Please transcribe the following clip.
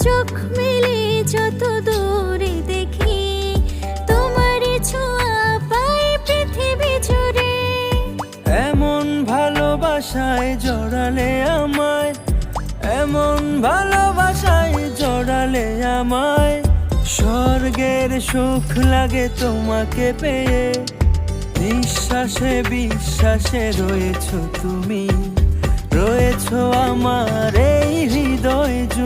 চোখ মেলে যত দূরে দেখি, তোমারই ছোঁয়া পাই পৃথিবী জুড়ে। এমন ভালোবাসায় জড়ালে আমায়, এমন ভালোবাসায় জড়ালে আমায়, স্বর্গের সুখ লাগে তোমাকে পেয়ে। নিঃশ্বাসে বিশ্বাসে রয়েছো তুমি, রয়েছো আমার এই হৃদয় জুড়ে।